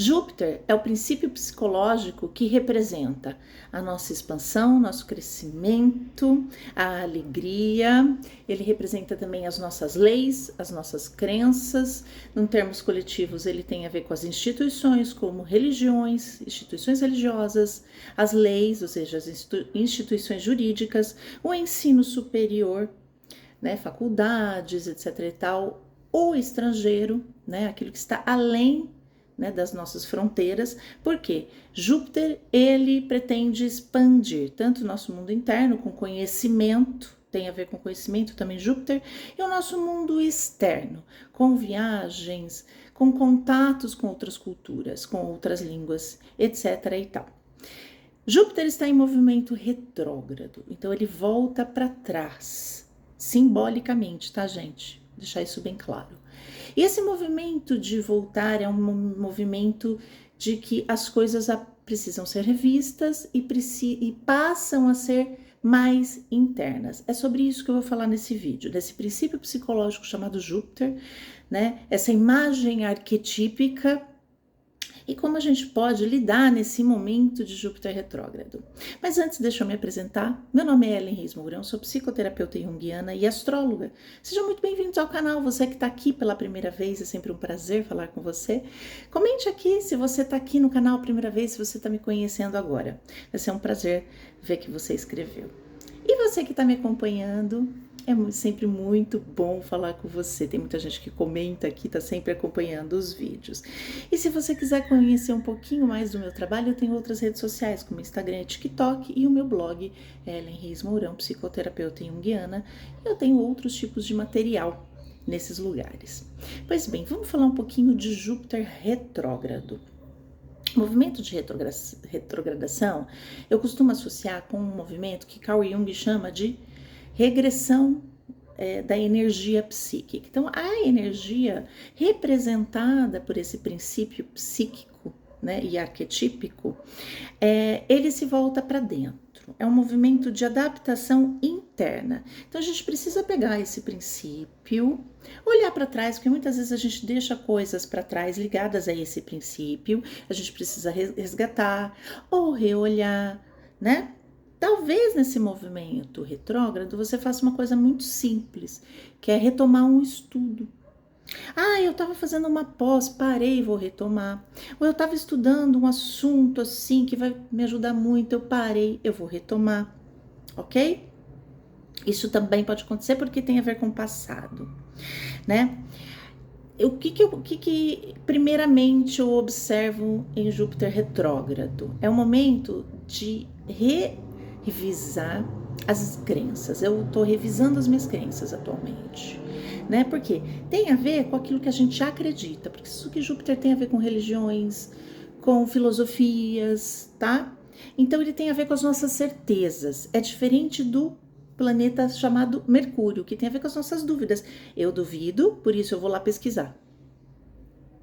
Júpiter é o princípio psicológico que representa a nossa expansão, nosso crescimento, a alegria. Ele representa também as nossas leis, as nossas crenças. Em termos coletivos, ele tem a ver com as instituições, como religiões, instituições religiosas, as leis, ou seja, as instituições jurídicas, o ensino superior, né, faculdades, etc. e tal, o estrangeiro, né, aquilo que está além, né, das nossas fronteiras, porque Júpiter, ele pretende expandir tanto o nosso mundo interno com conhecimento, tem a ver com conhecimento também Júpiter, e o nosso mundo externo, com viagens, com contatos com outras culturas, com outras línguas, etc. e tal. Júpiter está em movimento retrógrado, então ele volta para trás, simbolicamente, tá, gente? Deixar isso bem claro. E esse movimento de voltar é um movimento de que as coisas precisam ser revistas e passam a ser mais internas. É sobre isso que eu vou falar nesse vídeo, desse princípio psicológico chamado Júpiter, né? Essa imagem arquetípica e como a gente pode lidar nesse momento de Júpiter retrógrado. Mas antes, deixa eu me apresentar. Meu nome é Ellen Reis Mourão, sou psicoterapeuta junguiana e astróloga. Sejam muito bem-vindos ao canal. Você que está aqui pela primeira vez, é sempre um prazer falar com você. Comente aqui se você está aqui no canal a primeira vez, se você está me conhecendo agora. Vai ser um prazer ver que você escreveu. E você que está me acompanhando, é sempre muito bom falar com você. Tem muita gente que comenta aqui, está sempre acompanhando os vídeos. E se você quiser conhecer um pouquinho mais do meu trabalho, eu tenho outras redes sociais, como Instagram e TikTok, e o meu blog, Ellen Reis Mourão, psicoterapeuta junguiana. E eu tenho outros tipos de material nesses lugares. Pois bem, vamos falar um pouquinho de Júpiter retrógrado. O movimento de retrogradação, eu costumo associar com um movimento que Carl Jung chama de regressão da energia psíquica. Então, a energia representada por esse princípio psíquico, né, e arquetípico, ele se volta para dentro. É um movimento de adaptação interna. Então, a gente precisa pegar esse princípio, olhar para trás, porque muitas vezes a gente deixa coisas para trás ligadas a esse princípio, a gente precisa resgatar ou reolhar, né? Talvez nesse movimento retrógrado você faça uma coisa muito simples, que é retomar um estudo. Eu estava fazendo uma pós, parei, vou retomar. Ou eu estava estudando um assunto assim que vai me ajudar muito, eu parei, eu vou retomar, ok? Isso também pode acontecer porque tem a ver com o passado, né? O que primeiramente eu observo em Júpiter retrógrado? É o momento de revisar as crenças. Eu estou revisando as minhas crenças atualmente, né? Porque tem a ver com aquilo que a gente acredita, porque isso que Júpiter tem a ver com religiões, com filosofias, tá? Então ele tem a ver com as nossas certezas. É diferente do planeta chamado Mercúrio, que tem a ver com as nossas dúvidas. Eu duvido, por isso eu vou lá pesquisar.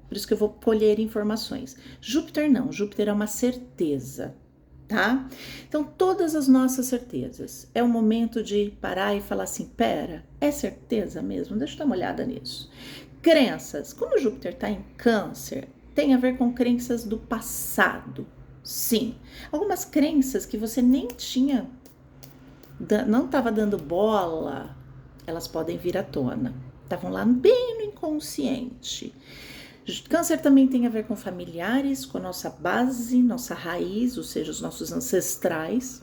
Por isso que eu vou colher informações. Júpiter não, Júpiter é uma certeza, tá? Então, todas as nossas certezas. É o momento de parar e falar assim, pera, é certeza mesmo? Deixa eu dar uma olhada nisso. Crenças. Como Júpiter está em Câncer, tem a ver com crenças do passado. Sim. Algumas crenças que você nem tinha, não estava dando bola, elas podem vir à tona. Estavam lá bem no inconsciente. Câncer também tem a ver com familiares, com a nossa base, nossa raiz, ou seja, os nossos ancestrais.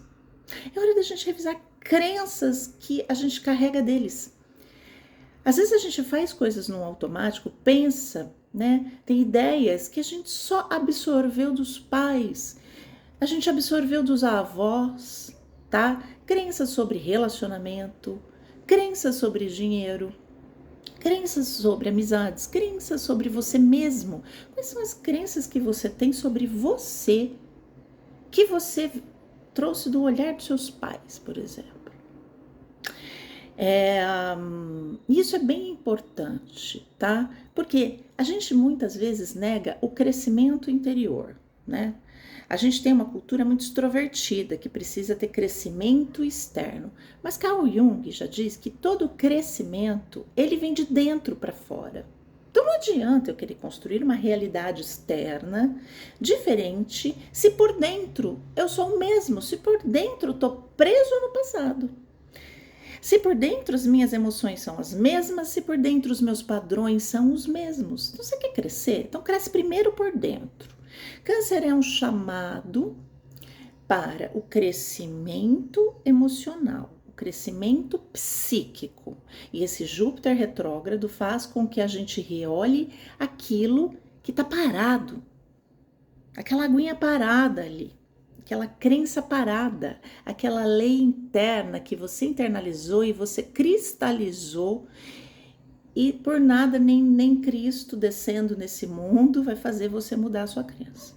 É hora da gente revisar crenças que a gente carrega deles. Às vezes a gente faz coisas no automático, pensa, né? Tem ideias que a gente só absorveu dos pais, a gente absorveu dos avós, tá? Crenças sobre relacionamento, crenças sobre dinheiro, crenças sobre amizades, crenças sobre você mesmo. Quais são as crenças que você tem sobre você, que você trouxe do olhar dos seus pais, por exemplo? Isso é bem importante, tá? Porque a gente muitas vezes nega o crescimento interior, né? A gente tem uma cultura muito extrovertida, que precisa ter crescimento externo. Mas Carl Jung já diz que todo crescimento, ele vem de dentro para fora. Então não adianta eu querer construir uma realidade externa diferente se por dentro eu sou o mesmo, se por dentro eu tô preso no passado. Se por dentro as minhas emoções são as mesmas, se por dentro os meus padrões são os mesmos. Então você quer crescer? Então cresce primeiro por dentro. Câncer é um chamado para o crescimento emocional, o crescimento psíquico. E esse Júpiter retrógrado faz com que a gente reolhe aquilo que está parado, aquela aguinha parada ali. Aquela crença parada, aquela lei interna que você internalizou e você cristalizou, e por nada nem Cristo descendo nesse mundo vai fazer você mudar a sua crença.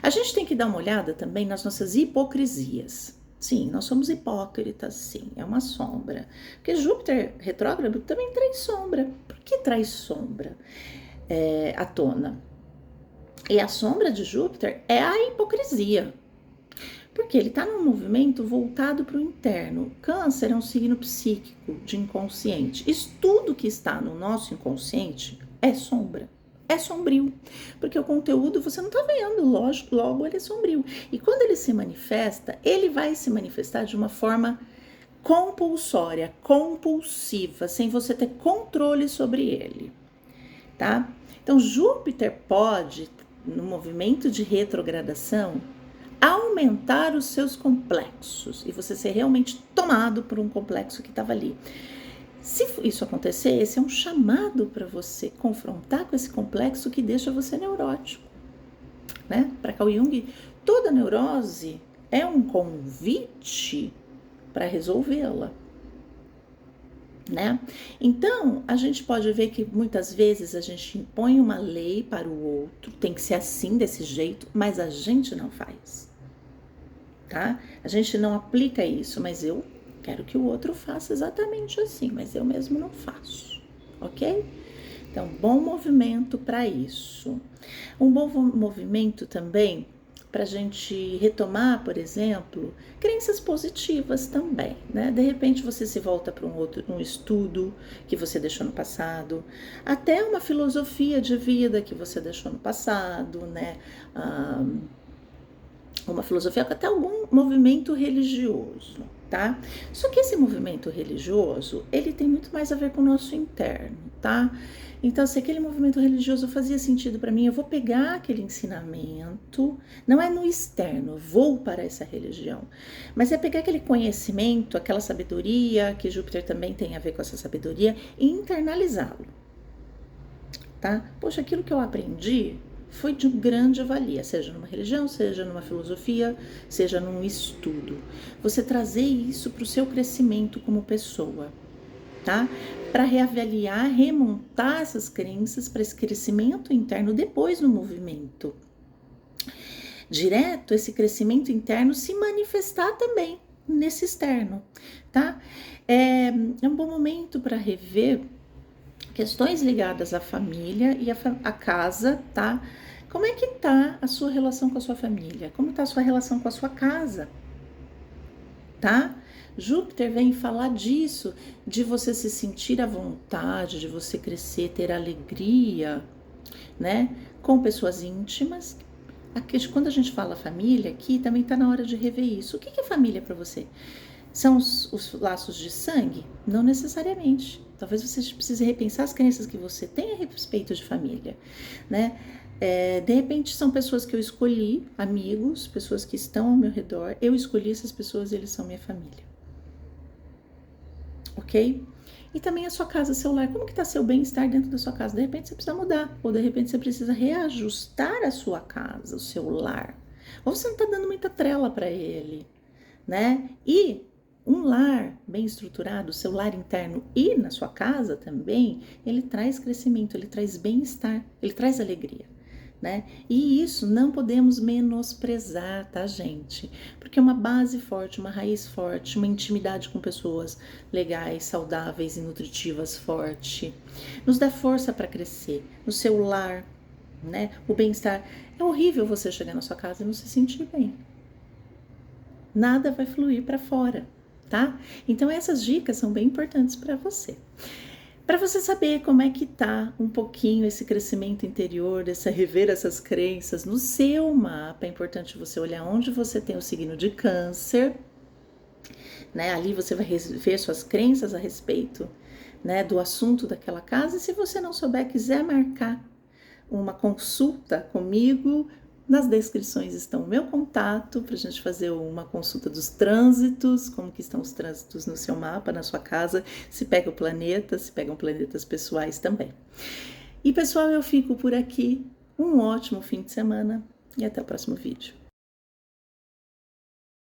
A gente tem que dar uma olhada também nas nossas hipocrisias. Sim, nós somos hipócritas, sim, é uma sombra. Porque Júpiter retrógrado também traz sombra. Por que traz sombra à tona? E a sombra de Júpiter é a hipocrisia. Porque ele está num movimento voltado para o interno. Câncer é um signo psíquico, de inconsciente. Isso tudo que está no nosso inconsciente é sombra, é sombrio. Porque o conteúdo você não está vendo, lógico, logo ele é sombrio. E quando ele se manifesta, ele vai se manifestar de uma forma compulsória, compulsiva, sem você ter controle sobre ele, tá? Então Júpiter pode, no movimento de retrogradação, aumentar os seus complexos e você ser realmente tomado por um complexo que estava ali. Se isso acontecer, esse é um chamado para você confrontar com esse complexo que deixa você neurótico, né? Para Carl Jung, toda neurose é um convite para resolvê-la, né? Então, a gente pode ver que muitas vezes a gente impõe uma lei para o outro, tem que ser assim, desse jeito, mas a gente não faz, tá? A gente não aplica isso, mas eu quero que o outro faça exatamente assim, mas eu mesmo não faço, ok? Então, bom movimento para isso. Um bom movimento também para a gente retomar, por exemplo, crenças positivas também, né? De repente você se volta para um estudo que você deixou no passado, até uma filosofia de vida que você deixou no passado, né? Uma filosofia, até algum movimento religioso, tá? Só que esse movimento religioso, ele tem muito mais a ver com o nosso interno, tá? Então, se aquele movimento religioso fazia sentido para mim, eu vou pegar aquele ensinamento, não é no externo, vou para essa religião, mas é pegar aquele conhecimento, aquela sabedoria, que Júpiter também tem a ver com essa sabedoria, e internalizá-lo, tá? Poxa, aquilo que eu aprendi foi de grande valia, seja numa religião, seja numa filosofia, seja num estudo. Você trazer isso para o seu crescimento como pessoa, tá? Para reavaliar, remontar essas crenças para esse crescimento interno depois no movimento direto, esse crescimento interno se manifestar também nesse externo, tá? É um bom momento para rever questões ligadas à família e à casa, tá? Como é que tá a sua relação com a sua família? Como tá a sua relação com a sua casa? Tá? Júpiter vem falar disso, de você se sentir à vontade, de você crescer, ter alegria, né? Com pessoas íntimas. Quando a gente fala família aqui, também tá na hora de rever isso. O que é família para você? São os laços de sangue? Não necessariamente. Talvez você precise repensar as crenças que você tem a respeito de família, né? De repente são pessoas que eu escolhi, amigos, pessoas que estão ao meu redor, eu escolhi essas pessoas e eles são minha família, ok? E também a sua casa, seu lar, como que tá seu bem-estar dentro da sua casa? De repente você precisa mudar, ou de repente você precisa reajustar a sua casa, o seu lar, ou você não tá dando muita trela para ele, né? E um lar bem estruturado, seu lar interno e na sua casa também, ele traz crescimento, ele traz bem-estar, ele traz alegria, né? E isso não podemos menosprezar, tá, gente? Porque é uma base forte, uma raiz forte, uma intimidade com pessoas legais, saudáveis e nutritivas forte, nos dá força para crescer, no seu lar, né? O bem-estar. É horrível você chegar na sua casa e não se sentir bem. Nada vai fluir para fora, tá? Então essas dicas são bem importantes para você. para você saber como é que tá um pouquinho esse crescimento interior, rever essas crenças no seu mapa. É importante você olhar onde você tem o signo de Câncer, né? Ali você vai ver suas crenças a respeito, né, do assunto daquela casa. E se você não souber, quiser marcar uma consulta comigo, nas descrições estão o meu contato para a gente fazer uma consulta dos trânsitos, como que estão os trânsitos no seu mapa, na sua casa, se pega o planeta, se pegam planetas pessoais também. E pessoal, eu fico por aqui, um ótimo fim de semana e até o próximo vídeo.